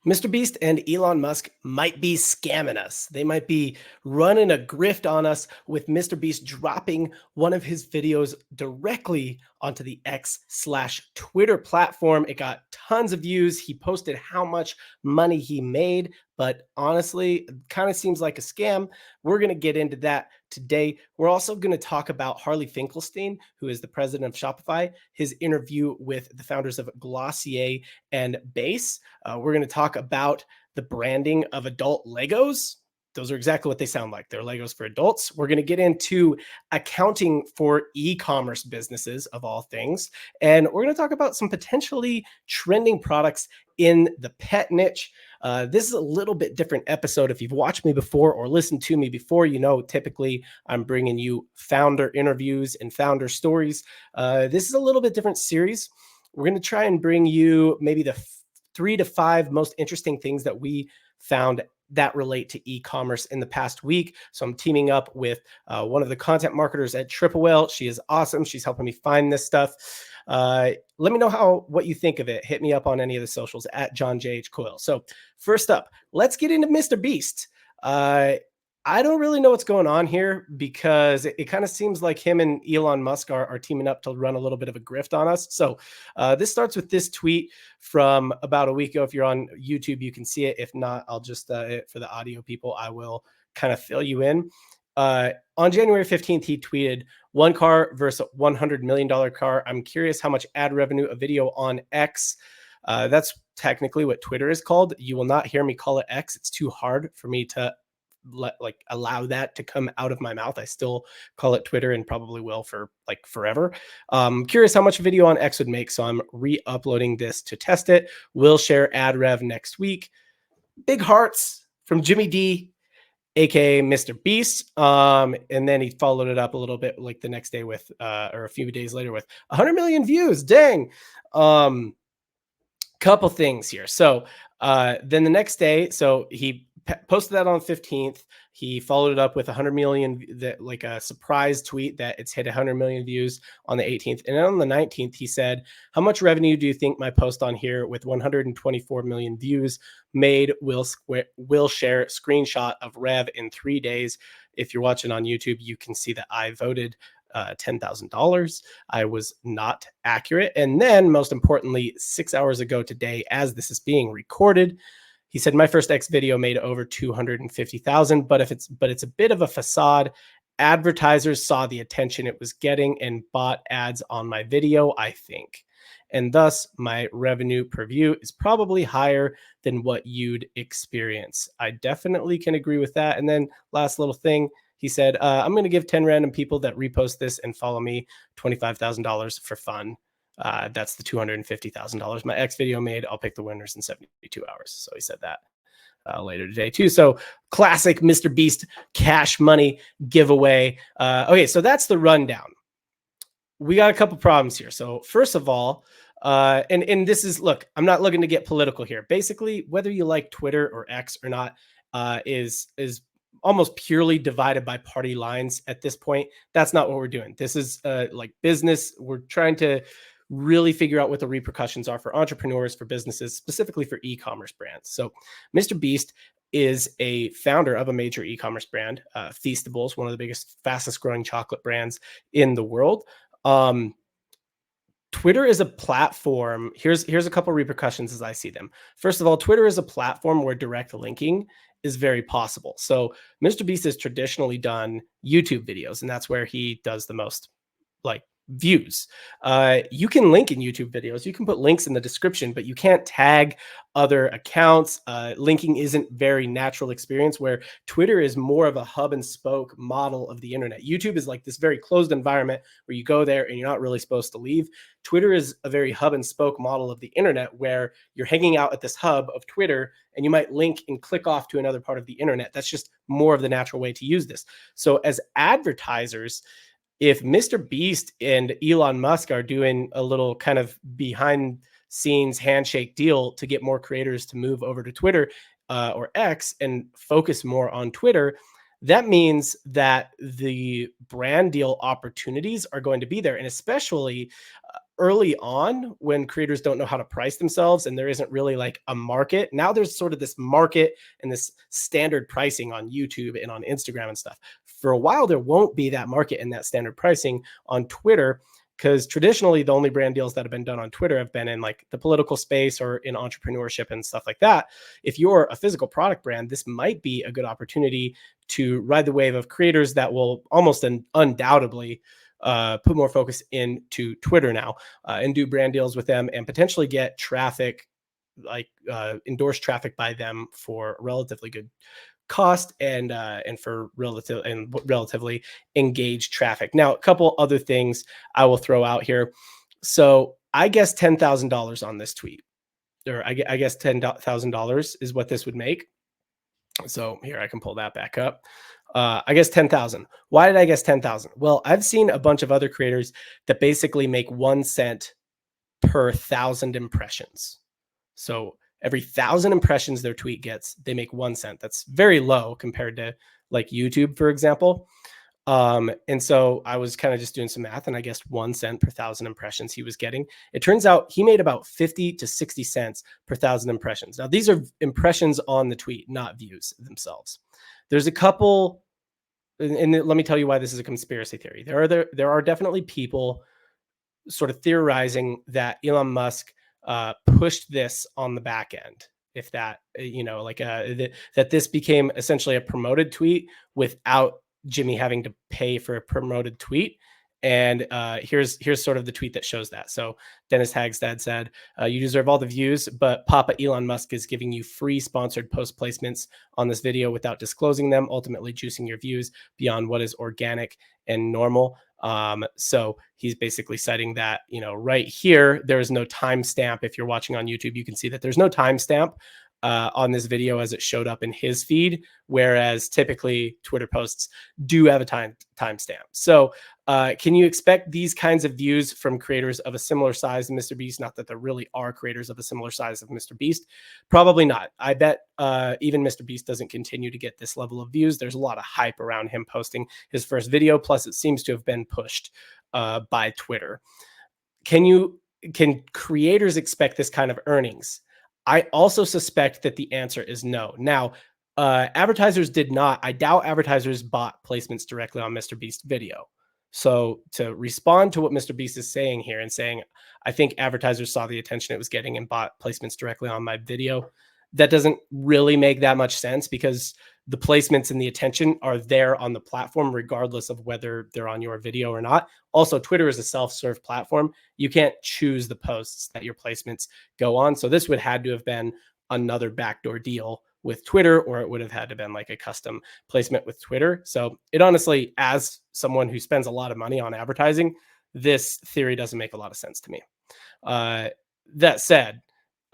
Mr. Beast and Elon Musk might be scamming us. They might be running a grift on us with Mr. Beast dropping one of his videos directly onto the X/Twitter platform. It got tons of views. He posted how much money he made, but honestly, it kind of seems like a scam. We're going to get into that today. We're also going to talk about Harley Finkelstein, who is the president of Shopify, his interview with the founders of Glossier and Beis. We're going to talk about the branding of adult Legos. Those are exactly what they sound like. They're Legos for adults. We're going to get into accounting for e-commerce businesses, of all things. And we're going to talk about some potentially trending products in the pet niche. This is a little bit different episode. If you've watched me before or listened to me before, you know typically I'm bringing you founder interviews and founder stories. This is a little bit different series. We're going to try and bring you maybe the 3 to 5 most interesting things that we found that relate to e-commerce in the past week. So I'm teaming up with one of the content marketers at Triple Whale. She is awesome. She's helping me find this stuff. Let me know what you think of it. Hit me up on any of the socials at John JH Coyle. So first up, let's get into Mr. Beast. I don't really know what's going on here because it kind of seems like him and Elon Musk are teaming up to run a little bit of a grift on us. So this starts with this tweet from about a week ago. If you're on YouTube, you can see it. If not, I'll just, for the audio people, I will kind of fill you in. On January 15th, he tweeted, "One car versus $100 million car. I'm curious how much ad revenue a video on X." That's technically what Twitter is called. You will not hear me call it X. It's too hard for me to allow that to come out of my mouth. I still call it Twitter and probably will for like forever. Curious how much a video on X would make. So I'm re-uploading this to test it. We'll share ad rev next week. Big hearts from Jimmy D, aka Mr. Beast. And then he followed it up a little bit like the next day with, or a few days later with 100 million views. Dang. Couple things here. So then the next day, so he posted that on the 15th. He followed it up with 100 million, like a surprise tweet that it's hit 100 million views on the 18th. And then on the 19th, he said, "How much revenue do you think my post on here with 124 million views made? Will share screenshot of rev in 3 days." If you're watching on YouTube, you can see that I voted $10,000. I was not accurate. And then most importantly, 6 hours ago today, as this is being recorded, he said, "My first X video made over 250,000, but it's a bit of a facade. Advertisers saw the attention it was getting and bought ads on my video, I think. And thus my revenue per view is probably higher than what you'd experience." I definitely can agree with that. And then last little thing, he said, "I'm going to give 10 random people that repost this and follow me $25,000 for fun. That's the $250,000 my X video made. I'll pick the winners in 72 hours. So he said that later today too. So classic Mr. Beast cash money giveaway. Okay, so that's the rundown. We got a couple problems here. So first of all, and this is, look, I'm not looking to get political here. Basically, whether you like Twitter or X or not is almost purely divided by party lines at this point. That's not what we're doing. This is like business. We're trying to really figure out what the repercussions are for entrepreneurs, for businesses, specifically for e-commerce brands. So Mr. Beast is a founder of a major e-commerce brand, Feastables, one of the biggest, fastest growing chocolate brands in the world. Twitter is a platform. Here's a couple repercussions as I see them. First of all, Twitter is a platform where direct linking is very possible. So Mr. Beast has traditionally done YouTube videos, and that's where he does the most like views. You can link in YouTube videos. You can put links in the description, but you can't tag other accounts. Linking isn't very natural experience, where Twitter is more of a hub and spoke model of the internet. YouTube is like this very closed environment where you go there and you're not really supposed to leave. Twitter is a very hub and spoke model of the internet where you're hanging out at this hub of Twitter and you might link and click off to another part of the internet. That's just more of the natural way to use this. So as advertisers, if Mr. Beast and Elon Musk are doing a little kind of behind scenes handshake deal to get more creators to move over to Twitter or X and focus more on Twitter, that means that the brand deal opportunities are going to be there. And especially early on when creators don't know how to price themselves and there isn't really like a market. Now there's sort of this market and this standard pricing on YouTube and on Instagram and stuff. For a while, there won't be that market and that standard pricing on Twitter, because traditionally the only brand deals that have been done on Twitter have been in like the political space or in entrepreneurship and stuff like that. If you're a physical product brand, this might be a good opportunity to ride the wave of creators that will almost undoubtedly put more focus into Twitter now, and do brand deals with them and potentially get traffic, like endorsed traffic by them for relatively good cost and for relatively engaged traffic. Now, a couple other things I will throw out here. So I guess $10,000 on this tweet, or I guess $10,000 is what this would make. So here I can pull that back up. I guess 10,000. Why did I guess 10,000? Well, I've seen a bunch of other creators that basically make 1 cent per 1,000 impressions. So every 1,000 impressions their tweet gets, they make 1 cent. That's very low compared to like YouTube, for example. And so I was kind of just doing some math, and I guessed 1 cent per 1,000 impressions he was getting. It turns out he made about 50 to 60 cents per 1,000 impressions. Now, these are impressions on the tweet, not views themselves. There's a couple, and let me tell you why this is a conspiracy theory. There are definitely people sort of theorizing that Elon Musk pushed this on the back end. If that, like that this became essentially a promoted tweet without Jimmy having to pay for a promoted tweet. And here's sort of the tweet that shows that. So Dennis Hagstad said, you deserve all the views, but Papa Elon Musk is giving you free sponsored post placements on this video without disclosing them, ultimately juicing your views beyond what is organic and normal. So he's basically citing that, right here, there is no timestamp. If you're watching on YouTube, you can see that there's no timestamp on this video as it showed up in his feed, whereas typically Twitter posts do have a timestamp. So can you expect these kinds of views from creators of a similar size to Mr.Beast? Not that there really are creators of a similar size of Mr.Beast. Probably not. I bet even Mr.Beast doesn't continue to get this level of views. There's a lot of hype around him posting his first video. Plus, it seems to have been pushed by Twitter. Can creators expect this kind of earnings? I also suspect that the answer is no. Now, advertisers did not. I doubt advertisers bought placements directly on Mr.Beast video. So to respond to what Mr.Beast is saying here and saying, I think advertisers saw the attention it was getting and bought placements directly on my video, that doesn't really make that much sense, because the placements and the attention are there on the platform, regardless of whether they're on your video or not. Also, Twitter is a self-serve platform. You can't choose the posts that your placements go on. So this would had to have been another backdoor deal with Twitter, or it would have had to been like a custom placement with Twitter. So it honestly, as someone who spends a lot of money on advertising, this theory doesn't make a lot of sense to me. That said,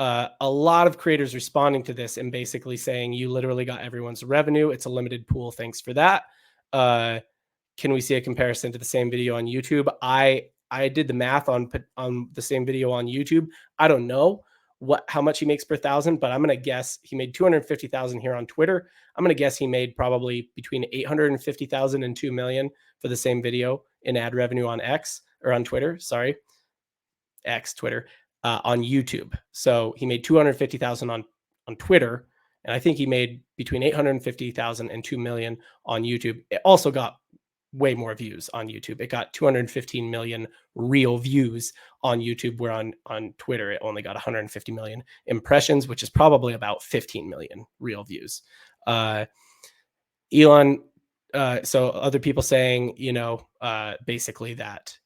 a lot of creators responding to this and basically saying, you literally got everyone's revenue. It's a limited pool. Thanks for that. Can we see a comparison to the same video on YouTube? I did the math on the same video on YouTube. I don't know how much he makes per 1,000, but I'm going to guess he made 250,000 here on Twitter. I'm going to guess he made probably between 850,000 and 2 million for the same video in ad revenue on X, or on Twitter. Sorry. Twitter. On YouTube. So he made 250,000 on Twitter, and I think he made between 850,000 and 2 million on YouTube. It also got way more views on YouTube. It got 215 million real views on YouTube, where on Twitter it only got 150 million impressions, which is probably about 15 million real views. Elon, so other people saying, basically that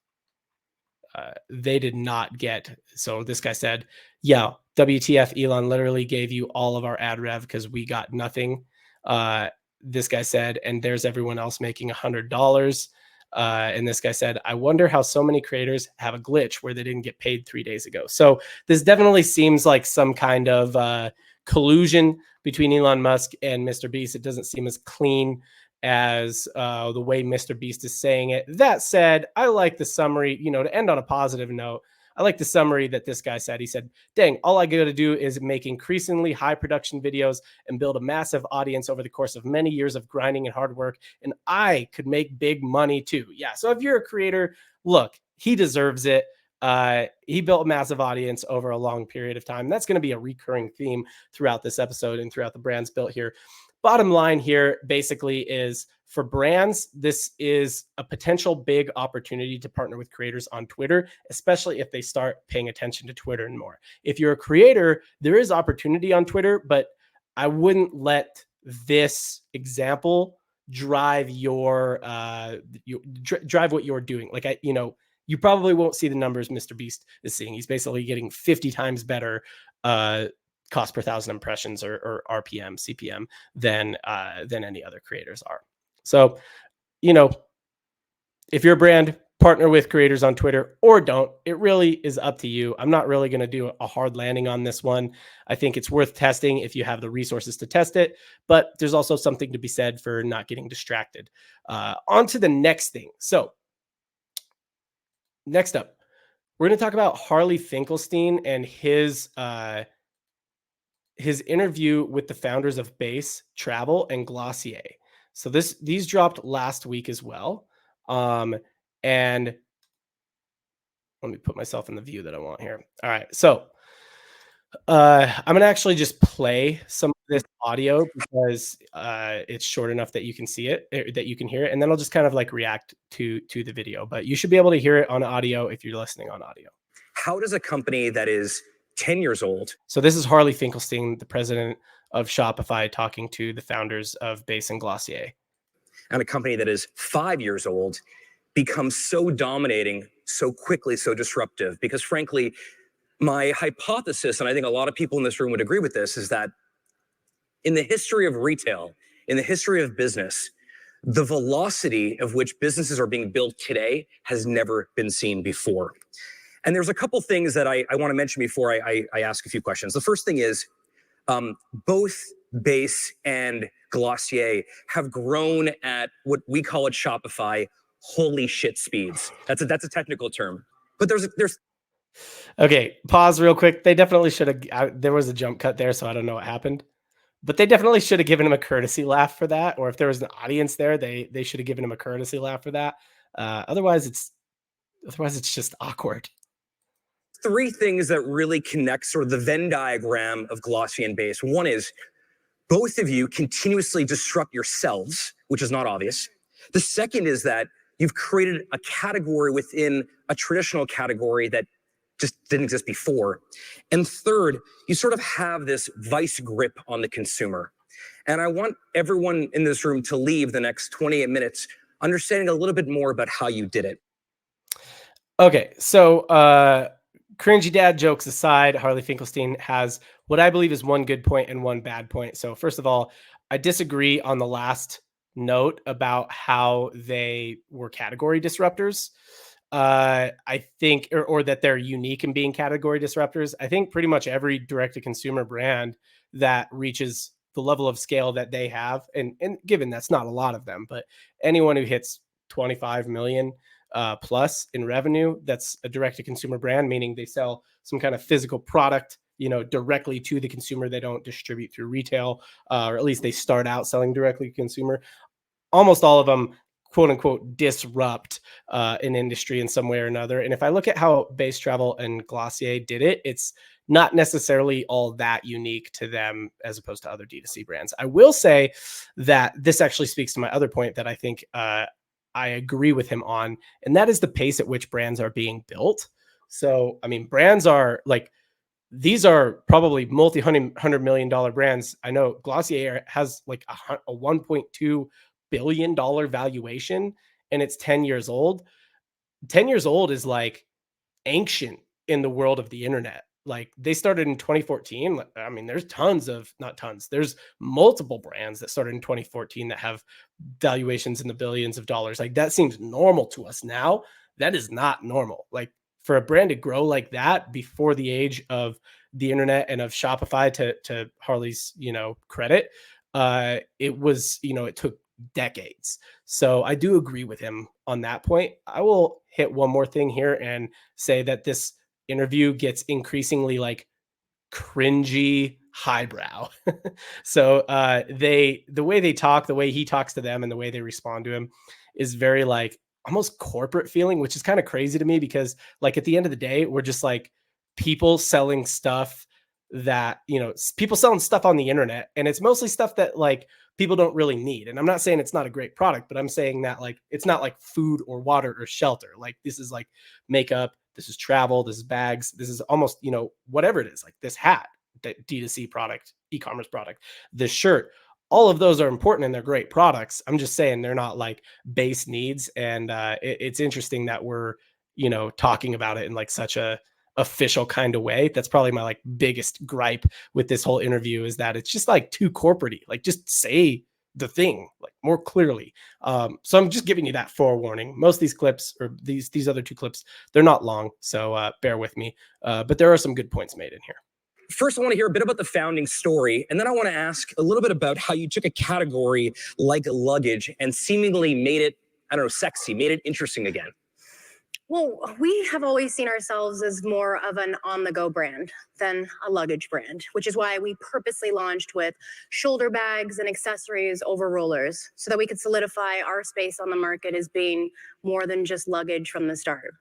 they did not get. So this guy said, yeah, WTF, Elon literally gave you all of our ad rev because we got nothing. This guy said, and there's everyone else making $100. And this guy said, I wonder how so many creators have a glitch where they didn't get paid 3 days ago. So this definitely seems like some kind of collusion between Elon Musk and Mr.Beast. It doesn't seem as clean as the way Mr.Beast is saying it. That said, I like the summary, to end on a positive note. I like the summary that this guy said. He said, dang, all I got to do is make increasingly high production videos and build a massive audience over the course of many years of grinding and hard work, and I could make big money too. Yeah, so if you're a creator, look, he deserves it. he built a massive audience over a long period of time. That's going to be a recurring theme throughout this episode and throughout the brands built here. Bottom line here basically is for brands, this is a potential big opportunity to partner with creators on Twitter, especially if they start paying attention to Twitter and more. If you're a creator, there is opportunity on Twitter, but I wouldn't let this example drive drive what you're doing. Like you probably won't see the numbers Mr. Beast is seeing. He's basically getting 50 times better cost per thousand impressions or RPM, CPM than any other creators are. So, if you're a brand, partner with creators on Twitter or don't. It really is up to you. I'm not really going to do a hard landing on this one. I think it's worth testing if you have the resources to test it, but there's also something to be said for not getting distracted. On to the next thing. So, next up, we're going to talk about Harley Finkelstein and his interview with the founders of Beis, Travel, and Glossier. So these dropped last week as well. And let me put myself in the view that I want here. All right. So I'm going to actually just play some of this audio because it's short enough that you can see it, that you can hear it. And then I'll just kind of like react to the video, but you should be able to hear it on audio if you're listening on audio. How does a company that is 10 years old. So this is Harley Finkelstein, the president of Shopify, talking to the founders of Beis and Glossier. And a company that is 5 years old becomes so dominating so quickly, so disruptive. Because frankly, my hypothesis, and I think a lot of people in this room would agree with this, is that in the history of retail, in the history of business, the velocity of which businesses are being built today has never been seen before. And there's a couple things that I want to mention before I ask a few questions. The first thing is both Beis and Glossier have grown at what we call at Shopify holy shit speeds. That's a technical term. But there's Okay, pause real quick. They definitely should have. There was a jump cut there, so I don't know what happened. But they definitely should have given him a courtesy laugh for that. Or if there was an audience there, they should have given him a courtesy laugh for that. Otherwise, it's just awkward. Three things that really connect sort of the Venn diagram of Glossier and Beis. One is both of you continuously disrupt yourselves, which is not obvious. The second is that you've created a category within a traditional category that just didn't exist before. And third, you sort of have this vice grip on the consumer. And I want everyone in this room to leave the next 28 minutes understanding a little bit more about how you did it. Okay, so cringy dad jokes aside, Harley Finkelstein has what I believe is one good point and one bad point. So first of all, I disagree on the last note about how they were category disruptors. I think, or that they're unique in being category disruptors. I think pretty much every direct-to-consumer brand that reaches the level of scale that they have, and given that's not a lot of them, but anyone who hits 25 million plus in revenue, that's a direct-to-consumer brand, meaning they sell some kind of physical product, directly to the consumer. They don't distribute through retail, or at least they start out selling directly to consumer. Almost all of them, quote unquote, disrupt an industry in some way or another. And if I look at how Beis, Travel, and Glossier did it, it's not necessarily all that unique to them as opposed to other D2C brands. I will say that this actually speaks to my other point that I think I agree with him on, and that is the pace at which brands are being built. So, I mean, brands are like, these are probably multi-$100 million brands. I know Glossier has like a $1.2 billion valuation and it's 10 years old. 10 years old is like ancient in the world of the internet. Like they started in 2014. I mean, there's multiple brands that started in 2014 that have valuations in the billions of dollars. Like that seems normal to us now. That is not normal. Like for a brand to grow like that before the age of the internet and of Shopify, to Harley's, credit, it took decades. So I do agree with him on that point. I will hit one more thing here and say that this interview gets increasingly like cringy highbrow. So the way they talk, the way he talks to them, and the way they respond to him is very like, almost corporate feeling, which is kind of crazy to me because like at the end of the day, we're just like people selling stuff that, people selling stuff on the internet, and it's mostly stuff that like people don't really need. And I'm not saying it's not a great product, but I'm saying that like it's not like food or water or shelter. Like this is like makeup, this is travel, this is bags, this is almost, whatever it is, like this hat, that D2C product, e-commerce product, this shirt. All of those are important and they're great products. I'm just saying they're not like base needs. And it's interesting that we're, talking about it in like such a official kind of way. That's probably my like biggest gripe with this whole interview, is that it's just like too corporate-y. Like just say the thing like more clearly. So I'm just giving you that forewarning. Most of these clips, or these other two clips, they're not long, so bear with me. But there are some good points made in here. First, I want to hear a bit about the founding story, and then I want to ask a little bit about how you took a category like luggage and seemingly made it, I don't know, sexy, made it interesting again. Well, we have always seen ourselves as more of an on-the-go brand than a luggage brand, which is why we purposely launched with shoulder bags and accessories over rollers so that we could solidify our space on the market as being more than just luggage from the start.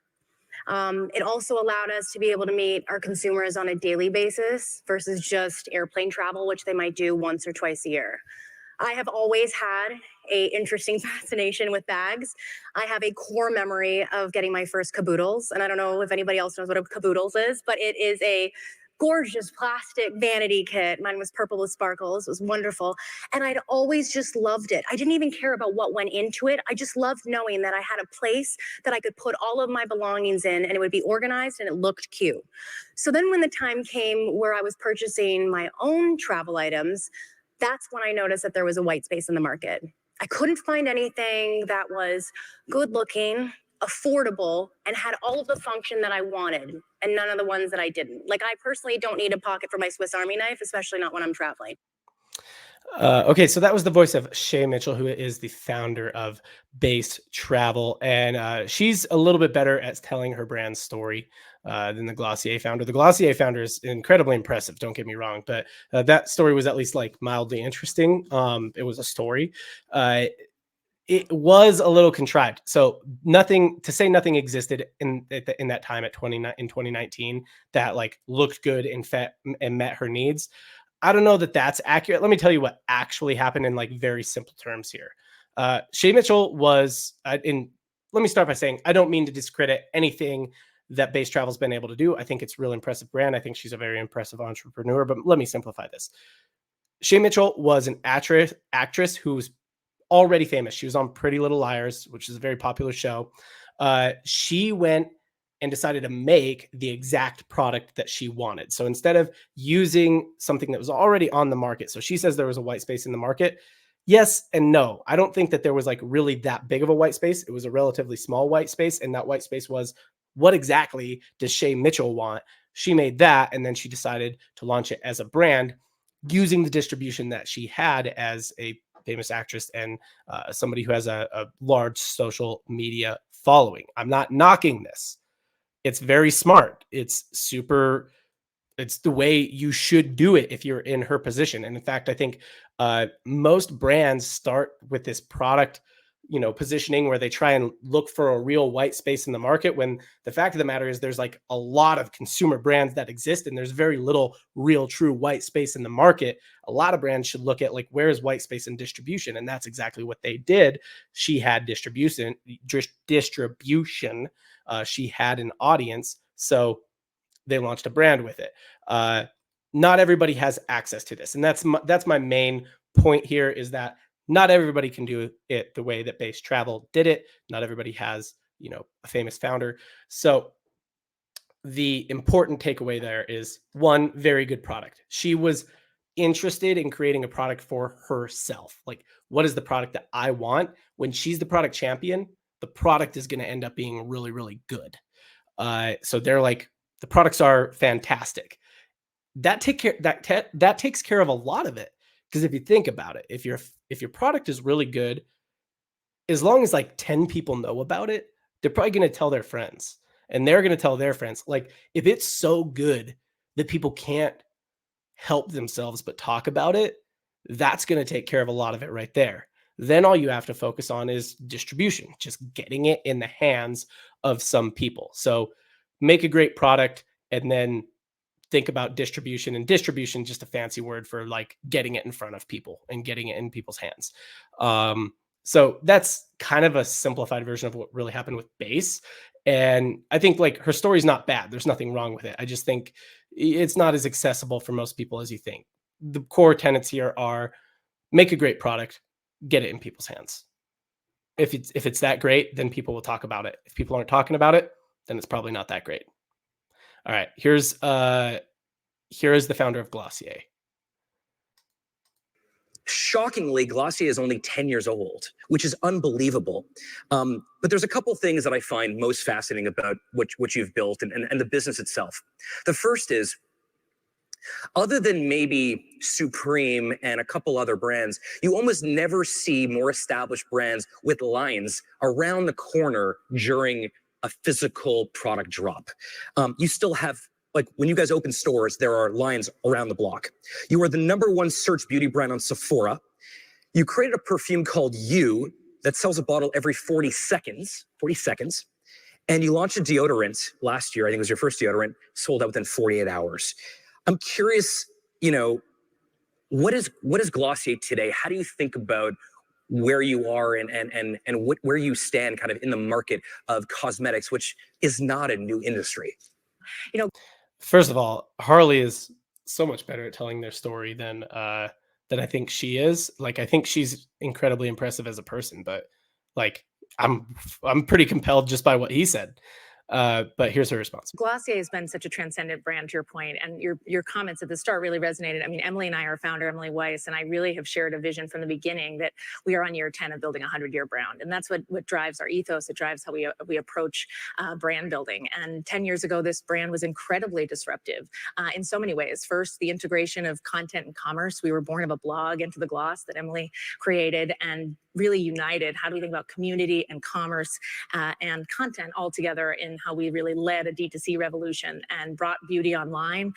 It also allowed us to be able to meet our consumers on a daily basis versus just airplane travel, which they might do once or twice a year. I have always had an interesting fascination with bags. I have a core memory of getting my first caboodles, and I don't know if anybody else knows what a caboodles is, but it is a gorgeous plastic vanity kit. Mine was purple with sparkles. It was wonderful. And I'd always just loved it. I didn't even care about what went into it. I just loved knowing that I had a place that I could put all of my belongings in and it would be organized and it looked cute. So then when the time came where I was purchasing my own travel items, that's when I noticed that there was a white space in the market. I couldn't find anything that was good looking, affordable, and had all of the function that I wanted, and none of the ones that I didn't. Like, I personally don't need a pocket for my Swiss Army knife, especially not when I'm traveling. Okay, so that was the voice of Shay Mitchell, who is the founder of Beis Travel, and she's a little bit better at telling her brand story than the Glossier founder. The Glossier founder is incredibly impressive, don't get me wrong, but that story was at least like mildly interesting. It was a story. It was a little contrived. So nothing existed in that time in 2019 that like looked good and met her needs. I don't know that that's accurate. Let me tell you what actually happened in like very simple terms here. Shay Mitchell was let me start by saying I don't mean to discredit anything that Beis Travel's been able to do. I think it's a real impressive brand. I think she's a very impressive entrepreneur, but let me simplify this. Shay Mitchell was an actress who's already famous. She was on Pretty Little Liars, which is a very popular show. She went and decided to make the exact product that she wanted. So instead of using something that was already on the market, so she says there was a white space in the market. Yes and no. I don't think that there was like really that big of a white space. It was a relatively small white space, and that white space was, what exactly does Shay Mitchell want? She made that, and then she decided to launch it as a brand using the distribution that she had as a famous actress and somebody who has a large social media following. I'm not knocking this. It's very smart. It's the way you should do it if you're in her position. And in fact, I think most brands start with this product, positioning where they try and look for a real white space in the market, when the fact of the matter is there's like a lot of consumer brands that exist and there's very little real true white space in the market. A lot of brands should look at like, where is white space in distribution? And that's exactly what they did. She had distribution. She had an audience. So they launched a brand with it. Not everybody has access to this. And that's my main point here, is that not everybody can do it the way that Beis Travel did it. Not everybody has, a famous founder. So the important takeaway there is, one, very good product. She was interested in creating a product for herself. Like, what is the product that I want? When she's the product champion, the product is going to end up being really, really good. So they're like, the products are fantastic. That takes care of a lot of it. Because if you think about it, if your product is really good, as long as like 10 people know about it, they're probably going to tell their friends, and they're going to tell their friends. Like, if it's so good that people can't help themselves but talk about it, that's going to take care of a lot of it right there. then all you have to focus on is distribution, just getting it in the hands of some people. So make a great product and then think about distribution, and distribution just a fancy word for like getting it in front of people and getting it in people's hands. So that's kind of a simplified version of what really happened with Beis. And I think like her story's not bad. There's nothing wrong with it. I just think it's not as accessible for most people as you think. The core tenets here are make a great product, get it in people's hands. If it's that great, then people will talk about it. If people aren't talking about it, then it's probably not that great. All right, here is the founder of Glossier. Shockingly, Glossier is only 10 years old, which is unbelievable. But there's a couple things that I find most fascinating about what you've built and the business itself. The first is, other than maybe Supreme and a couple other brands, you almost never see more established brands with lines around the corner during a physical product drop. You still have, like when you guys open stores, there are lines around the block. You are the #1 search beauty brand on Sephora. You created a perfume called You that sells a bottle every 40 seconds. And you launched a deodorant last year. I think it was your first deodorant, sold out within 48 hours. I'm curious, what is Glossier today? How do you think about where you are and where you stand kind of in the market of cosmetics, which is not a new industry? First of all, Harley is so much better at telling their story than I think she is. Like I think she's incredibly impressive as a person, but like I'm pretty compelled just by what he said. But here's her response. Glossier has been such a transcendent brand, to your point, and your comments at the start really resonated. I mean, Emily and I, our founder, Emily Weiss, and I really have shared a vision from the beginning that we are on year 10 of building a 100-year brand. And that's what drives our ethos. It drives how we approach brand building. And 10 years ago, this brand was incredibly disruptive in so many ways. First, the integration of content and commerce. We were born of a blog, Into the Gloss, that Emily created and really united. How do we think about community and commerce and content all together in how we really led a D2C revolution and brought beauty online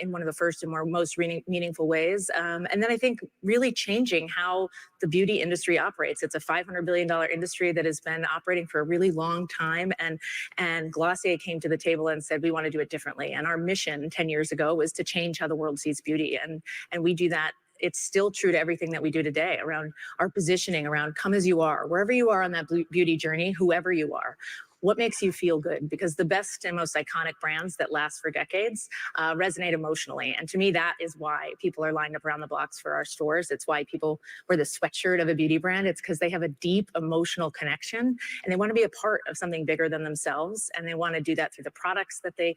in one of the first and most meaningful ways. And then I think really changing how the beauty industry operates. It's a $500 billion industry that has been operating for a really long time. And Glossier came to the table and said, we want to do it differently. And our mission 10 years ago was to change how the world sees beauty. And we do that. It's still true to everything that we do today around our positioning, around come as you are, wherever you are on that beauty journey, whoever you are. What makes you feel good? Because the best and most iconic brands that last for decades resonate emotionally. And to me, that is why people are lined up around the blocks for our stores. It's why people wear the sweatshirt of a beauty brand. It's because they have a deep emotional connection and they want to be a part of something bigger than themselves. And they want to do that through the products that they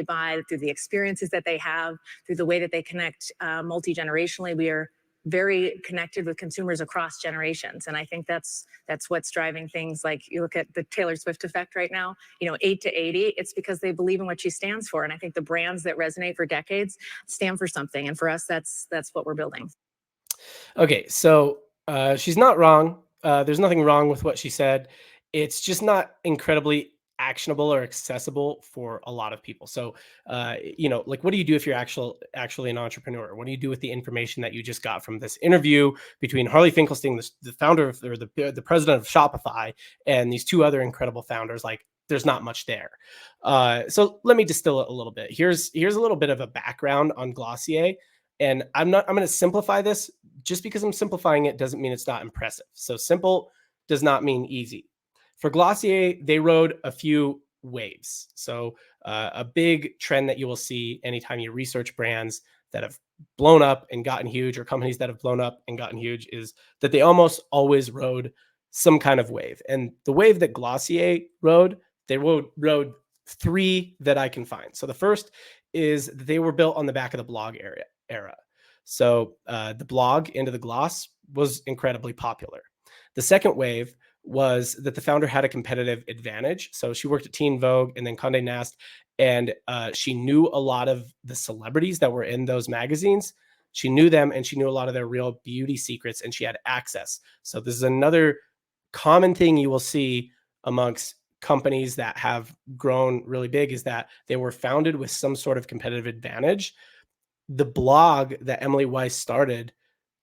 buy, through the experiences that they have, through the way that they connect multi-generationally. We are very connected with consumers across generations. And I think that's what's driving things like you look at the Taylor Swift effect right now, 8 to 80, it's because they believe in what she stands for. And I think the brands that resonate for decades stand for something. And for us, that's what we're building. Okay, so she's not wrong. There's nothing wrong with what she said. It's just not incredibly actionable or accessible for a lot of people. So, like, what do you do if you're actually an entrepreneur? What do you do with the information that you just got from this interview between Harley Finkelstein, the founder of, or the president of Shopify, and these two other incredible founders? Like, there's not much there. So let me distill it a little bit. Here's a little bit of a background on Glossier. And I'm going to simplify this. Just because I'm simplifying it doesn't mean it's not impressive. So simple does not mean easy. For Glossier, they rode a few waves. So a big trend that you will see anytime you research brands that have blown up and gotten huge, or companies that have blown up and gotten huge, is that they almost always rode some kind of wave. And the wave that Glossier rode, they rode three that I can find. So the first is they were built on the back of the blog era. So the blog Into the Gloss was incredibly popular. The second wave was that the founder had a competitive advantage. So she worked at Teen Vogue and then Condé Nast, and she knew a lot of the celebrities that were in those magazines. She knew them and she knew a lot of their real beauty secrets, and she had access. So this is another common thing you will see amongst companies that have grown really big, is that they were founded with some sort of competitive advantage. The blog that Emily Weiss started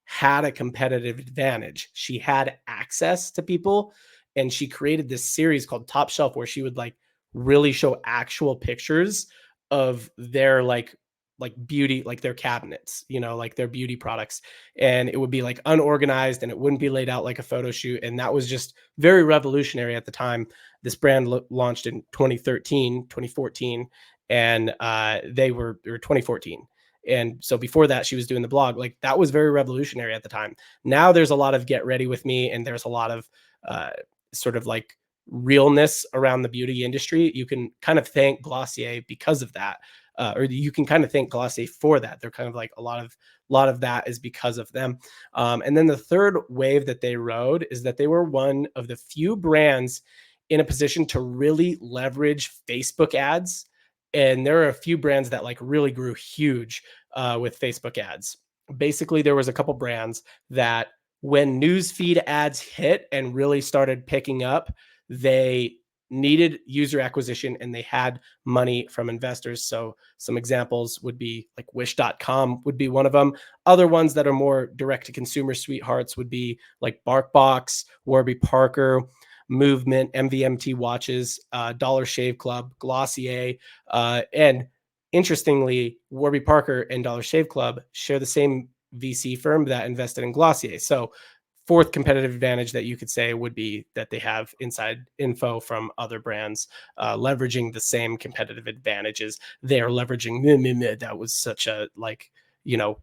had a competitive advantage. She had access to people, and she created this series called Top Shelf where she would like really show actual pictures of their like beauty, like their cabinets, you know, like their beauty products. And it would be like unorganized and it wouldn't be laid out like a photo shoot. And that was just very revolutionary at the time. This brand launched in 2013, 2014, and they were or 2014. And so before that, she was doing the blog. Like that was very revolutionary at the time. Now there's a lot of get ready with me, and there's a lot of uh, sort of like realness around the beauty industry. You can kind of thank Glossier because of that, or you can kind of thank Glossier for that. They're kind of like a lot of that is because of them. And then the third wave that they rode is that they were one of the few brands in a position to really leverage Facebook ads. And there are a few brands that like really grew huge with Facebook ads. Basically, there was a couple brands that when newsfeed ads hit and really started picking up, they needed user acquisition and they had money from investors. So some examples would be like wish.com would be one of them. Other ones that are more direct to consumer sweethearts would be like BarkBox, Warby Parker, Movement, MVMT watches, Dollar Shave Club, Glossier, and interestingly, Warby Parker and Dollar Shave Club share the same VC firm that invested in Glossier. So fourth competitive advantage that you could say would be that they have inside info from other brands, leveraging the same competitive advantages. They are leveraging that was such a like, you know,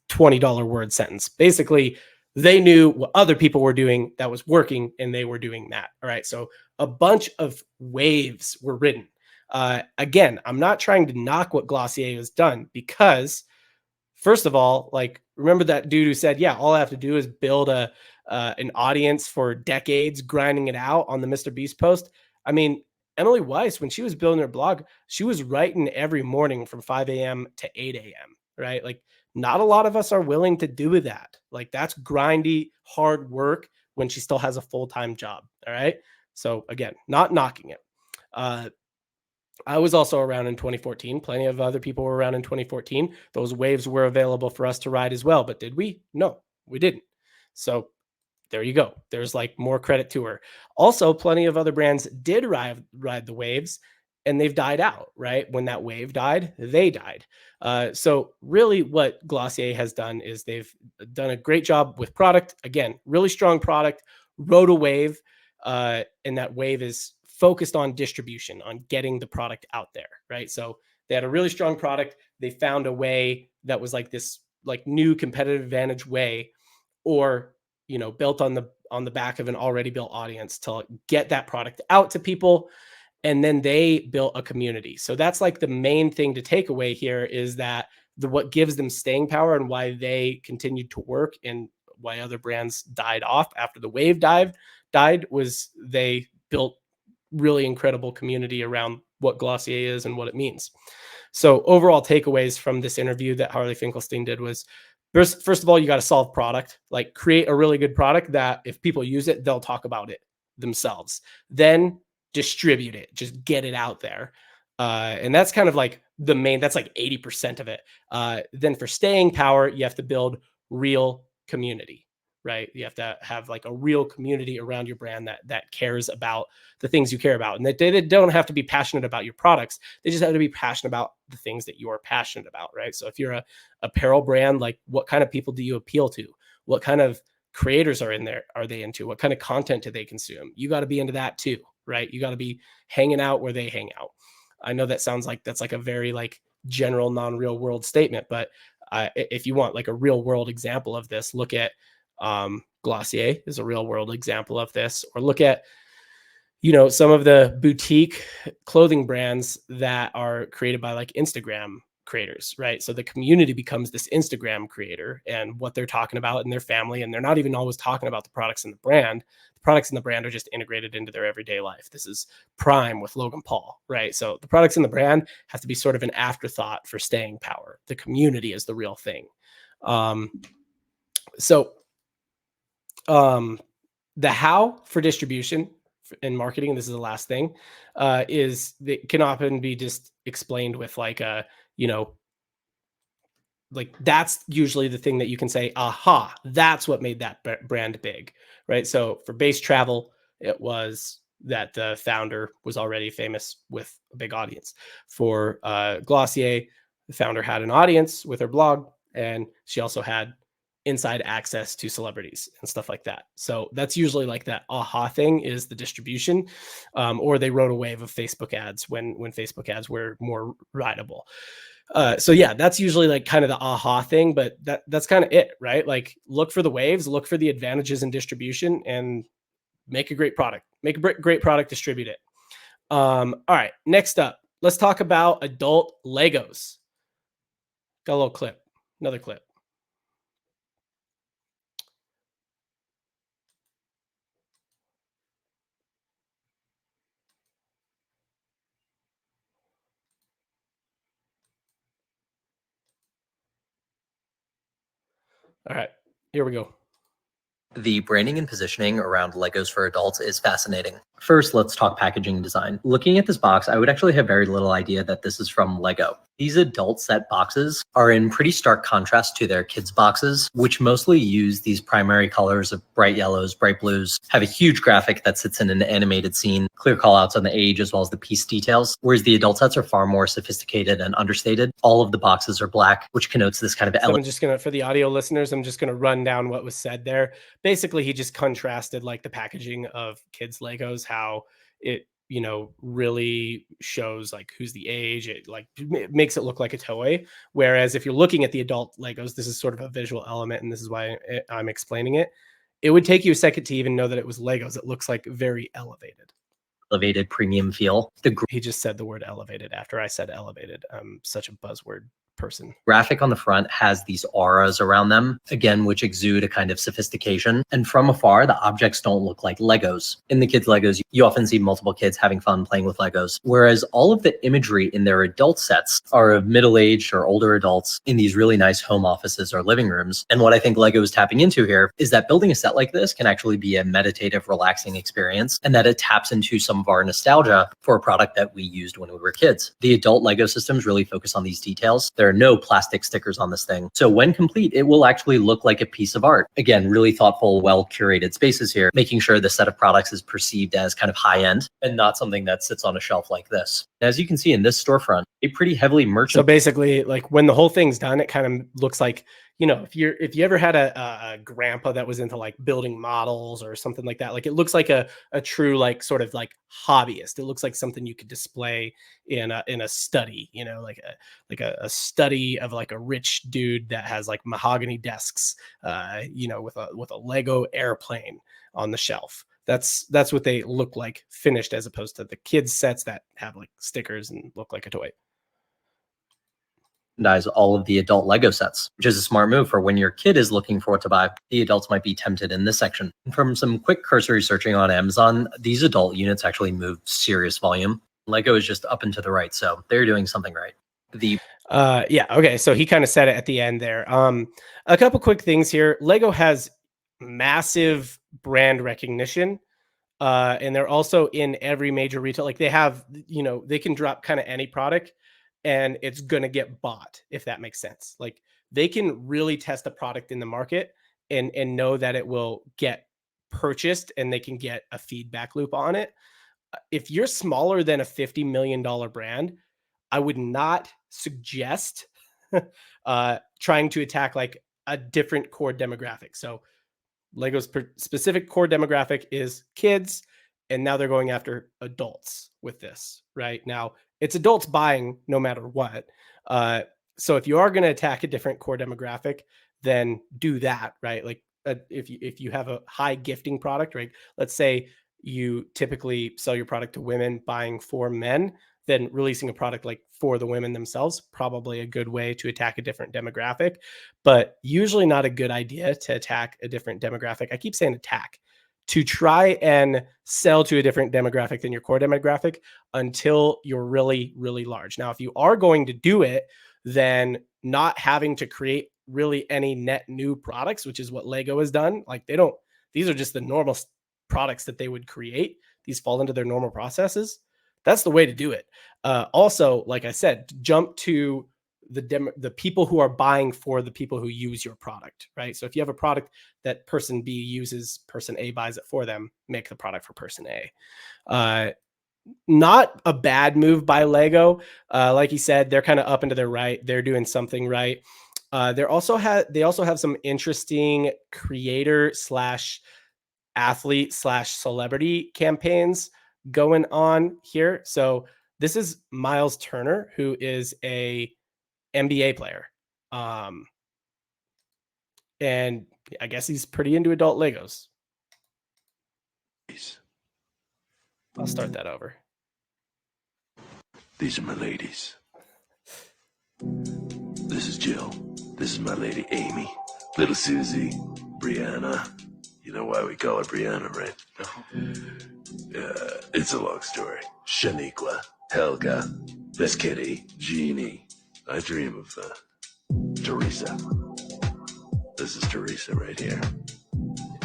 $20 word sentence. Basically, they knew what other people were doing that was working and they were doing that. All right. So a bunch of waves were ridden. Again, I'm not trying to knock what Glossier has done because first of all, like remember that dude who said, "Yeah, all I have to do is build an audience for decades, grinding it out on the Mr.Beast post." I mean, Emily Weiss, when she was building her blog, she was writing every morning from 5 a.m. to 8 a.m. Right? Like, not a lot of us are willing to do that. Like, that's grindy, hard work when she still has a full-time job. All right. So again, not knocking it. Uh, I was also around in 2014. Plenty of other people were around in 2014. Those waves were available for us to ride as well. But did we? No, we didn't. So there you go. There's like more credit to her. Also, plenty of other brands did ride the waves and they've died out, right? When that wave died, they died. So really what Glossier has done is they've done a great job with product. Again, really strong product, rode a wave, and that wave is focused on distribution, on getting the product out there, right? So they had a really strong product. They found a way that was like this like new competitive advantage way, or built on the back of an already built audience to get that product out to people. And then they built a community. So that's like the main thing to take away here is that what gives them staying power and why they continued to work and why other brands died off after the wave died was they built really incredible community around what Glossier is and what it means. So overall takeaways from this interview that Harley Finkelstein did was first of all, you got to solve product, like create a really good product that if people use it, they'll talk about it themselves. Then distribute it, just get it out there. And that's kind of like that's like 80% of it. Then for staying power, you have to build real community, right? You have to have like a real community around your brand that cares about the things you care about. And that they don't have to be passionate about your products. They just have to be passionate about the things that you are passionate about, right? So if you're a apparel brand, like what kind of people do you appeal to? What kind of creators are they into? What kind of content do they consume? You got to be into that too, right? You got to be hanging out where they hang out. I know that sounds like that's like a very like general non-real world statement, but if you want like a real world example of this, look at Glossier is a real world example of this, or look at some of the boutique clothing brands that are created by like Instagram creators, right? So the community becomes this Instagram creator and what they're talking about in their family, and they're not even always talking about the products in the brand. The products in the brand are just integrated into their everyday life. This is Prime with Logan Paul, right? So the products in the brand have to be sort of an afterthought for staying power. The community is the real thing. The how for distribution in marketing, this is the last thing, is that can often be just explained with like a, like that's usually the thing that you can say, aha, that's what made that brand big, right? So for Beis Travel, it was that the founder was already famous with a big audience. For Glossier, the founder had an audience with her blog, and she also had inside access to celebrities and stuff like that. So that's usually like that aha thing is the distribution, or they rode a wave of Facebook ads when Facebook ads were more rideable. So yeah, that's usually like kind of the aha thing, but that's kind of it, right? Like look for the waves, look for the advantages in distribution, and make a great product. Make a great product, distribute it. All right, next up, let's talk about adult Legos. Got a little clip, another clip. All right, here we go. The branding and positioning around Legos for adults is fascinating. First, let's talk packaging and design. Looking at this box, I would actually have very little idea that this is from Lego. These adult set boxes are in pretty stark contrast to their kids boxes, which mostly use these primary colors of bright yellows, bright blues, have a huge graphic that sits in an animated scene, clear callouts on the age as well as the piece details, whereas the adult sets are far more sophisticated and understated. All of the boxes are black, which connotes this kind of So I'm just gonna, for the audio listeners, I'm just gonna run down what was said there. Basically, he just contrasted like the packaging of kids Legos, how it, you know, really shows like who's the age. It like makes it look like a toy. Whereas if you're looking at the adult Legos, this is sort of a visual element, and this is why I'm explaining it. It would take you a second to even know that it was Legos. It looks like very elevated. elevated premium feel. He just said the word elevated after I said elevated. I'm such a buzzword person. Graphic on the front has these auras around them, again, which exude a kind of sophistication. And from afar, the objects don't look like Legos. In the kids' Legos, you often see multiple kids having fun playing with Legos, whereas all of the imagery in their adult sets are of middle-aged or older adults in these really nice home offices or living rooms. And what I think Lego is tapping into here is that building a set like this can actually be a meditative, relaxing experience, and that it taps into some of our nostalgia for a product that we used when we were kids. The adult Lego systems really focus on these details. There are no plastic stickers on this thing. So when complete, it will actually look like a piece of art. Again, really thoughtful, well-curated spaces here, making sure the set of products is perceived as kind of high-end and not something that sits on a shelf like this. As you can see in this storefront, a pretty heavily merchant. So basically, like when the whole thing's done, it kind of looks like, you know, if you ever had a grandpa that was into like building models or something like that, like it looks like a true like sort of like hobbyist. It looks like something you could display in a study, you know, like a study of like a rich dude that has like mahogany desks, you know, with a Lego airplane on the shelf. That's what they look like finished, as opposed to the kids sets that have like stickers and look like a toy. All of the adult Lego sets, which is a smart move for when your kid is looking for what to buy. The adults might be tempted in this section. From some quick cursory searching on Amazon, these adult units actually move serious volume. Lego is just up and to the right, so they're doing something right. Yeah, okay, so he kind of said it at the end there. A couple quick things here. Lego has massive brand recognition. And they're also in every major retail. Like they have, you know, they can drop kind of any product and it's going to get bought, if that makes sense. Like they can really test a product in the market and know that it will get purchased, and they can get a feedback loop on it. If you're smaller than a $50 million brand, I would not suggest trying to attack like a different core demographic. So Lego's specific core demographic is kids, and now they're going after adults with this. Right now, it's adults buying no matter what. So if you are going to attack a different core demographic, then do that. Right, like if you have a high gifting product, right? Let's say you typically sell your product to women buying for men, then releasing a product like for the women themselves, probably a good way to attack a different demographic, but usually not a good idea to attack a different demographic. I keep saying attack, to try and sell to a different demographic than your core demographic until you're really, really large. Now, if you are going to do it, then not having to create really any net new products, which is what Lego has done. Like these are just the normal products that they would create. These fall into their normal processes. That's the way to do it. Also, like I said, jump to the people who are buying for the people who use your product, right? So if you have a product that person B uses, person A buys it for them, make the product for person A. Not a bad move by Lego. Like you said, they're kind of up into their right. They're doing something right. They also have some interesting creator slash athlete slash celebrity campaigns going on here. So this is Miles Turner, who is a NBA player. And I guess he's pretty into adult Legos. I'll start that over. These are my ladies. This is Jill. This is my lady Amy. Little Susie. Brianna. You know why we call her Brianna, right? It's a long story. Shaniqua. Helga. Miss Kitty. Jeannie. I dream of Teresa. This is Teresa right here.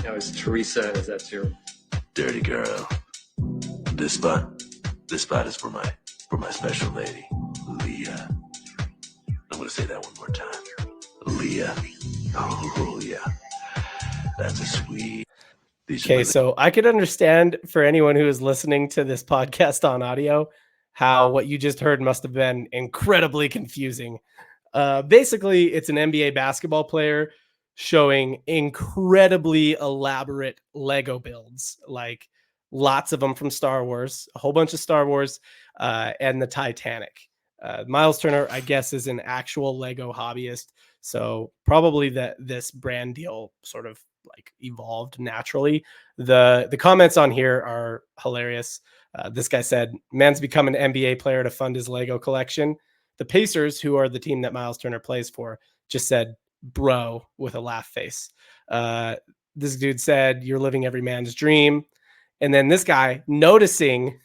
Now is Teresa, is that your Dirty girl. This spot is for my special lady, Leah. I'm gonna say that one more time. Leah. Oh yeah. That's a sweet. Okay, so I could understand for anyone who is listening to this podcast on audio how what you just heard must have been incredibly confusing. Basically, it's an NBA basketball player showing incredibly elaborate Lego builds, like lots of them from Star Wars, a whole bunch of Star Wars, and the Titanic. Miles Turner, I guess, is an actual Lego hobbyist, so probably that this brand deal sort of like evolved naturally. The comments on here are hilarious. This guy said, "Man's become an NBA player to fund his Lego collection." The Pacers, who are the team that Miles Turner plays for, just said, "Bro," with a laugh face. This dude said, "You're living every man's dream." And then this guy, noticing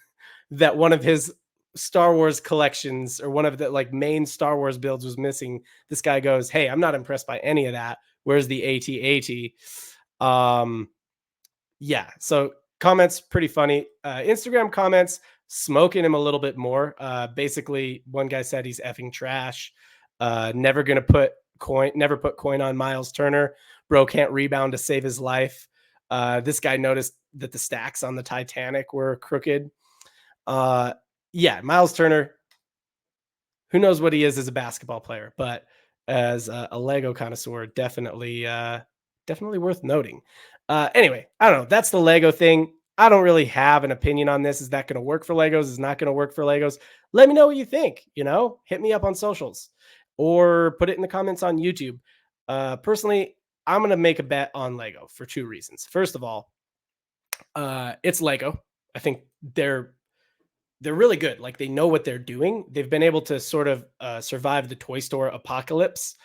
that one of his Star Wars collections or one of the like main Star Wars builds was missing, this guy goes, "Hey, I'm not impressed by any of that. Where's the AT-AT?" Yeah, so comments pretty funny. Instagram comments smoking him a little bit more. Basically, one guy said he's effing trash. Never put coin on Miles Turner. Bro can't rebound to save his life. This guy noticed that the stacks on the Titanic were crooked. Yeah, Miles Turner, who knows what he is as a basketball player, but as a Lego connoisseur, definitely worth noting. Anyway, I don't know. That's the Lego thing. I don't really have an opinion on this. Is that going to work for Legos? Is not going to work for Legos? Let me know what you think. Hit me up on socials or put it in the comments on YouTube. Personally, I'm going to make a bet on Lego for two reasons. First of all, it's Lego. I think they're really good. Like, they know what they're doing. They've been able to sort of survive the toy store apocalypse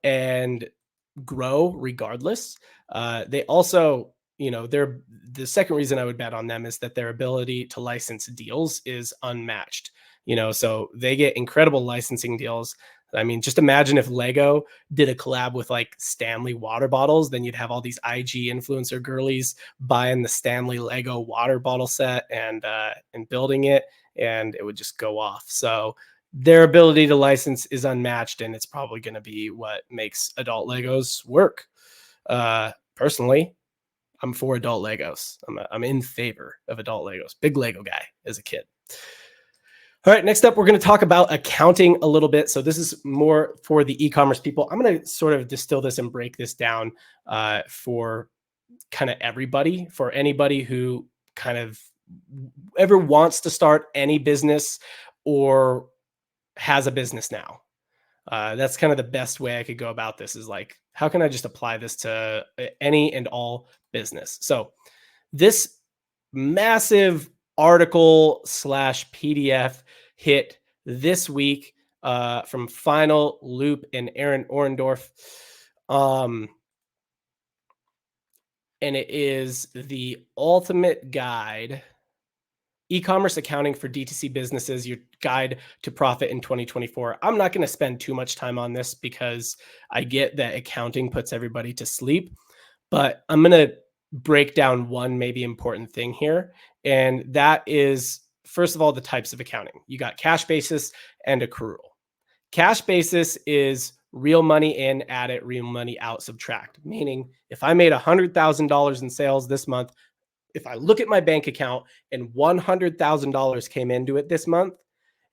and grow regardless. They also, the second reason I would bet on them is that their ability to license deals is unmatched. So they get incredible licensing deals. I mean, just imagine if Lego did a collab with like Stanley water bottles, then you'd have all these IG influencer girlies buying the Stanley Lego water bottle set and building it, and it would just go off. So their ability to license is unmatched, and it's probably going to be what makes adult Legos work. Personally, I'm for adult Legos. I'm in favor of adult Legos. Big Lego guy as a kid. All right, next up, we're going to talk about accounting a little bit. So this is more for the e-commerce people. I'm going to sort of distill this and break this down for kind of everybody, for anybody who kind of ever wants to start any business or has a business now. That's kind of the best way I could go about this, is like, how can I just apply this to any and all business? So this massive article / PDF hit this week from Final Loop and Aaron Orendorf. And it is the ultimate guide, e-commerce accounting for DTC businesses, your guide to profit in 2024. I'm not going to spend too much time on this because I get that accounting puts everybody to sleep, but I'm going to break down one maybe important thing here. And that is, first of all, the types of accounting. You got cash basis and accrual. Cash basis is real money in, add it, real money out, subtract. Meaning if I made $100,000 in sales this month, if I look at my bank account and $100,000 came into it this month,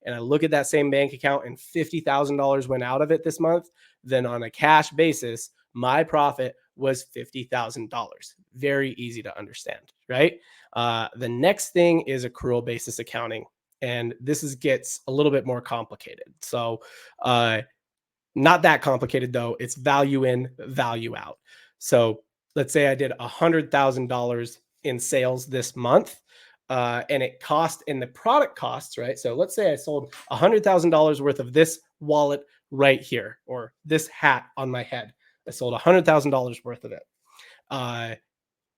and I look at that same bank account and $50,000 went out of it this month, then on a cash basis, my profit was $50,000. Very easy to understand, right? The next thing is accrual basis accounting. And gets a little bit more complicated. So not that complicated though. It's value in, value out. So let's say I did $100,000 in sales this month, and it cost in the product costs, right? So let's say I sold $100,000 worth of this wallet right here, or this hat on my head. I sold $100,000 worth of it.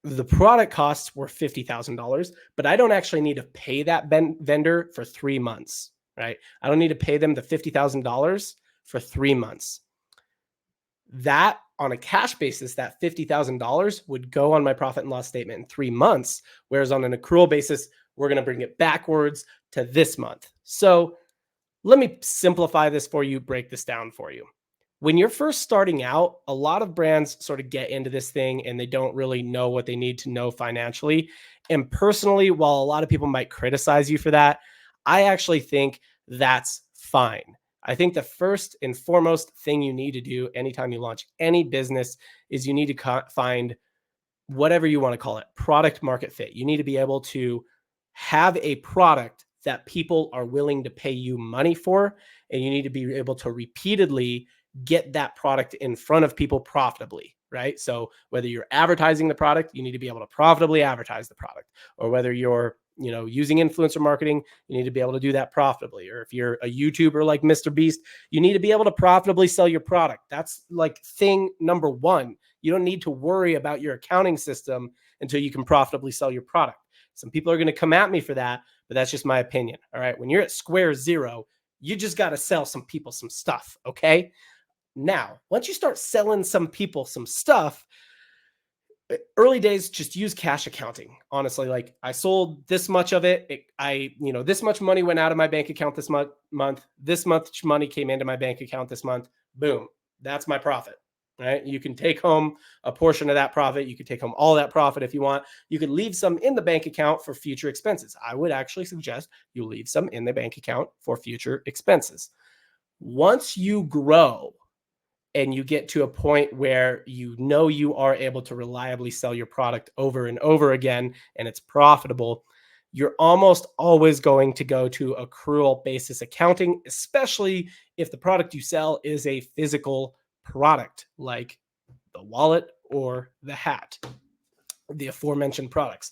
The product costs were $50,000, but I don't actually need to pay that vendor for 3 months, right? I don't need to pay them the $50,000 for 3 months. That on a cash basis, that $50,000 would go on my profit and loss statement in 3 months. Whereas on an accrual basis, we're going to bring it backwards to this month. So let me simplify this for you, break this down for you. When you're first starting out, a lot of brands sort of get into this thing and they don't really know what they need to know financially. And personally, while a lot of people might criticize you for that, I actually think that's fine. I think the first and foremost thing you need to do anytime you launch any business is you need to find whatever you want to call it, product market fit. You need to be able to have a product that people are willing to pay you money for, and you need to be able to repeatedly get that product in front of people profitably, right? So whether you're advertising the product, you need to be able to profitably advertise the product, or whether you're, using influencer marketing, you need to be able to do that profitably. Or if you're a YouTuber like Mr.Beast, you need to be able to profitably sell your product. That's like thing number one. You don't need to worry about your accounting system until you can profitably sell your product. Some people are going to come at me for that, but that's just my opinion. All right. When you're at square zero, you just got to sell some people some stuff. Okay. Now, once you start selling some people some stuff, early days, just use cash accounting. Honestly, like I sold this much of it. This much money went out of my bank account this month. This much money came into my bank account this month. Boom. That's my profit, right? You can take home a portion of that profit. You could take home all that profit if you want. You could leave some in the bank account for future expenses. I would actually suggest you leave some in the bank account for future expenses. Once you grow, and you get to a point where you are able to reliably sell your product over and over again, and it's profitable, you're almost always going to go to accrual basis accounting, especially if the product you sell is a physical product like the wallet or the hat, the aforementioned products.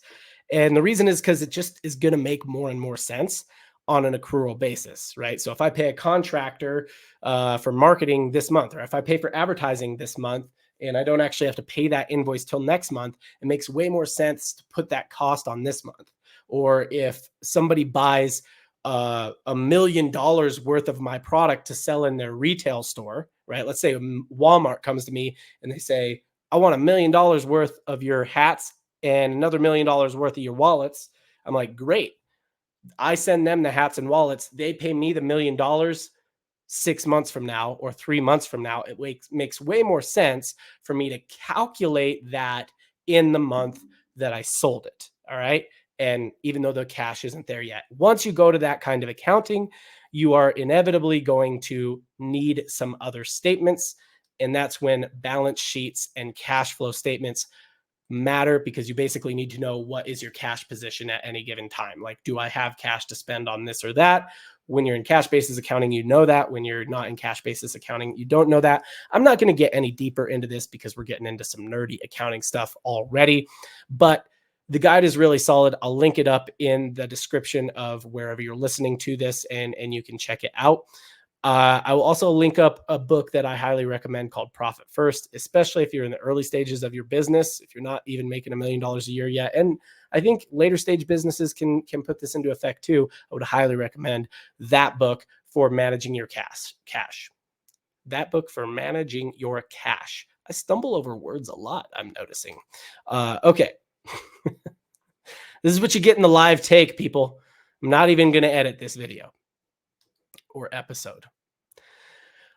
And the reason is because it just is going to make more and more sense on an accrual basis, right? So if I pay a contractor for marketing this month, or if I pay for advertising this month, and I don't actually have to pay that invoice till next month, it makes way more sense to put that cost on this month. Or if somebody buys $1 million worth of my product to sell in their retail store, right? Let's say Walmart comes to me and they say, I want $1 million worth of your hats and another $1 million worth of your wallets. I'm like, great. I send them the hats and wallets. They pay me the $1 million 6 months from now or 3 months from now. It makes way more sense for me to calculate that in the month that I sold it. All right. And even though the cash isn't there yet, once you go to that kind of accounting, you are inevitably going to need some other statements. And that's when balance sheets and cash flow statements matter, because you basically need to know what is your cash position at any given time. Like, do I have cash to spend on this or that? When you're in cash basis accounting, you know that. When you're not in cash basis accounting, you don't know that. I'm not going to get any deeper into this because we're getting into some nerdy accounting stuff already, but the guide is really solid. I'll link it up in the description of wherever you're listening to this, and you can check it out. I will also link up a book that I highly recommend called Profit First, especially if you're in the early stages of your business, if you're not even making $1 million a year yet. And I think later stage businesses can put this into effect too. I would highly recommend that book for managing your cash. That book for managing your cash. I stumble over words a lot, I'm noticing. Okay. This is what you get in the live take, people. I'm not even going to edit this video or episode.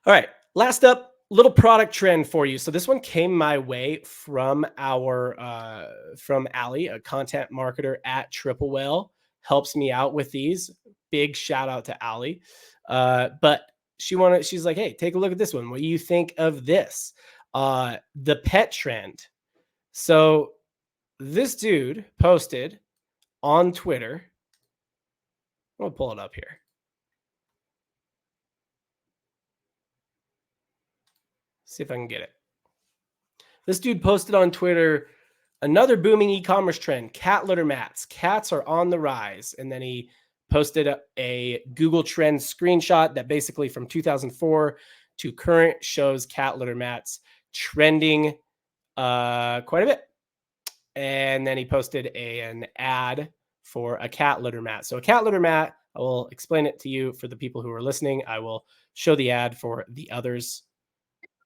All right, last up, little product trend for you. So this one came my way from from Allie, a content marketer at Triple Whale, helps me out with these. Big shout out to Allie. But she's like, hey, take a look at this one. What do you think of this? The pet trend. So this dude posted on Twitter. I'm gonna pull it up here. See if I can get it. This dude posted on Twitter another booming e-commerce trend, cat litter mats. Cats are on the rise. And then he posted a Google Trends screenshot that basically from 2004 to current shows cat litter mats trending quite a bit. And then he posted an ad for a cat litter mat. So a cat litter mat, I will explain it to you for the people who are listening. I will show the ad for the others.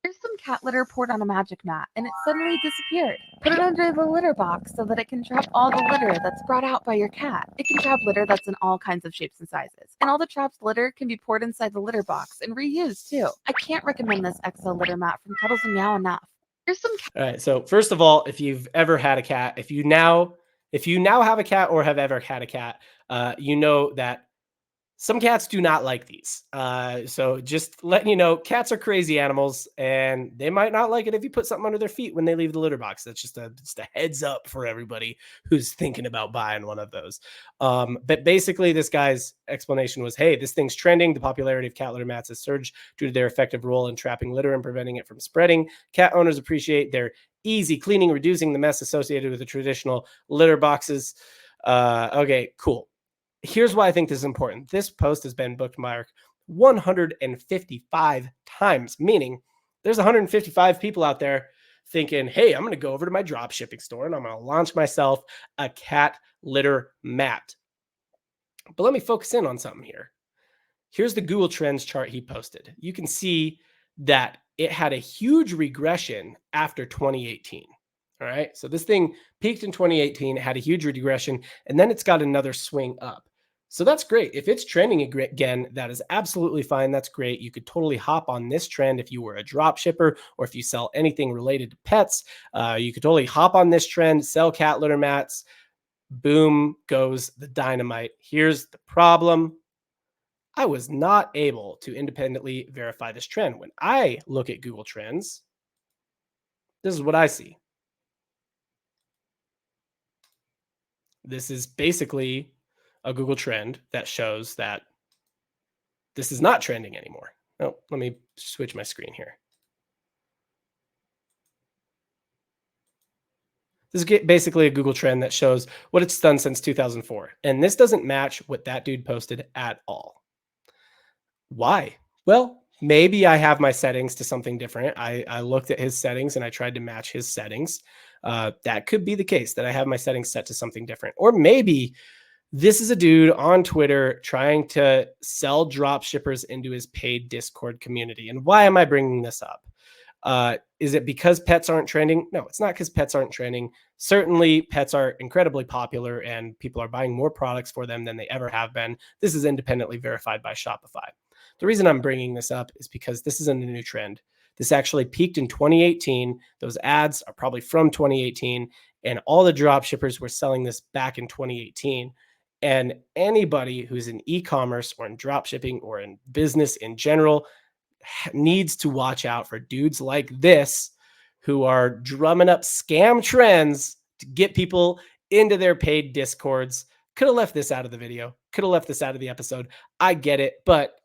There's some cat litter poured on a magic mat, and it suddenly disappeared. Put it under the litter box so that it can trap all the litter that's brought out by your cat. It can trap litter that's in all kinds of shapes and sizes. And all the trapped litter can be poured inside the litter box and reused, too. I can't recommend this XO litter mat from Cuddles and Meow enough. There's some All right. So first of all, if you've ever had a cat, if you now have a cat or have ever had a cat, you know that some cats do not like these. So just letting you know, cats are crazy animals and they might not like it if you put something under their feet when they leave the litter box. That's just a heads up for everybody who's thinking about buying one of those. But basically this guy's explanation was, hey, this thing's trending. The popularity of cat litter mats has surged due to their effective role in trapping litter and preventing it from spreading. Cat owners appreciate their easy cleaning, reducing the mess associated with the traditional litter boxes. Okay, cool. Here's why I think this is important. This post has been bookmarked 155 times, meaning there's 155 people out there thinking, hey, I'm going to go over to my drop shipping store and I'm going to launch myself a cat litter mat. But let me focus in on something here. Here's the Google Trends chart he posted. You can see that it had a huge regression after 2018. All right. So this thing peaked in 2018, it had a huge regression, and then it's got another swing up. So that's great. If it's trending again, that is absolutely fine. That's great. You could totally hop on this trend if you were a drop shipper or if you sell anything related to pets. You could totally hop on this trend, sell cat litter mats. Boom goes the dynamite. Here's the problem. I was not able to independently verify this trend. When I look at Google Trends, this is what I see. This is basically a Google trend that shows that this is not trending anymore. Oh, let me switch my screen here. This is basically a Google trend that shows what it's done since 2004. And this doesn't match what that dude posted at all. Why? Well, maybe I have my settings to something different. I looked at his settings and I tried to match his settings. That could be the case, that I have my settings set to something different. Or maybe this is a dude on Twitter trying to sell drop shippers into his paid Discord community. And why am I bringing this up? Is it because pets aren't trending? No, it's not because pets aren't trending. Certainly, pets are incredibly popular and people are buying more products for them than they ever have been. This is independently verified by Shopify. The reason I'm bringing this up is because this isn't a new trend. This actually peaked in 2018. Those ads are probably from 2018, and all the drop shippers were selling this back in 2018. And anybody who's in e-commerce or in drop shipping or in business in general needs to watch out for dudes like this who are drumming up scam trends to get people into their paid Discords. Could have left this out of the video. Could have left this out of the episode. I get it, but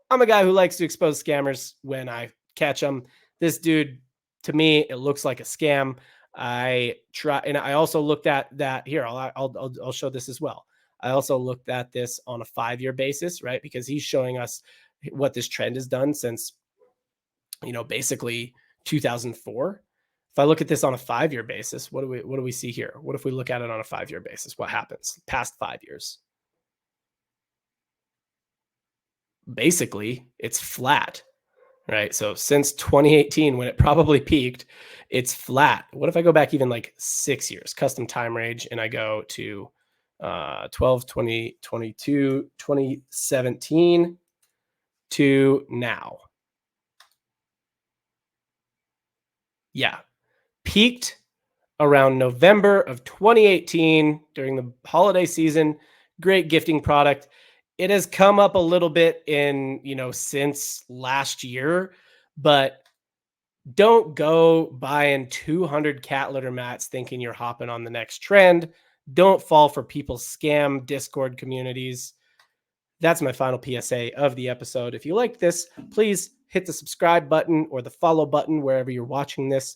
I'm a guy who likes to expose scammers when I catch them. This dude, to me, it looks like a scam. I also looked at that here. I'll show this as well. I also looked at this on a 5-year basis, right? Because he's showing us what this trend has done since, basically 2004. If I look at this on a 5-year basis, what do we see here? What if we look at it on a 5-year basis? What happens past 5 years? Basically, it's flat, right? So since 2018, when it probably peaked, it's flat. What if I go back even like 6 years, custom time range, and I go to 12, 20, 22, 2017 to now? Yeah. Peaked around November of 2018 during the holiday season. Great gifting product. It has come up a little bit in, since last year, but don't go buying 200 cat litter mats thinking you're hopping on the next trend. Don't fall for people's scam Discord communities. That's my final PSA of the episode. If you liked this, please hit the subscribe button or the follow button wherever you're watching this.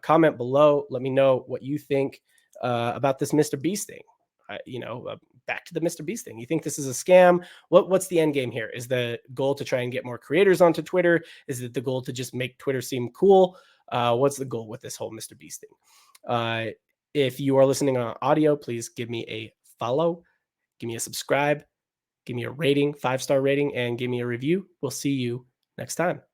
Comment below. Let me know what you think about this Mr. Beast thing. Back to the Mr. Beast thing. You think this is a scam? What's the end game here? Is the goal to try and get more creators onto Twitter? Is it the goal to just make Twitter seem cool? What's the goal with this whole Mr. Beast thing? If you are listening on audio, please give me a follow, give me a subscribe, give me a rating, 5-star rating, and give me a review. We'll see you next time.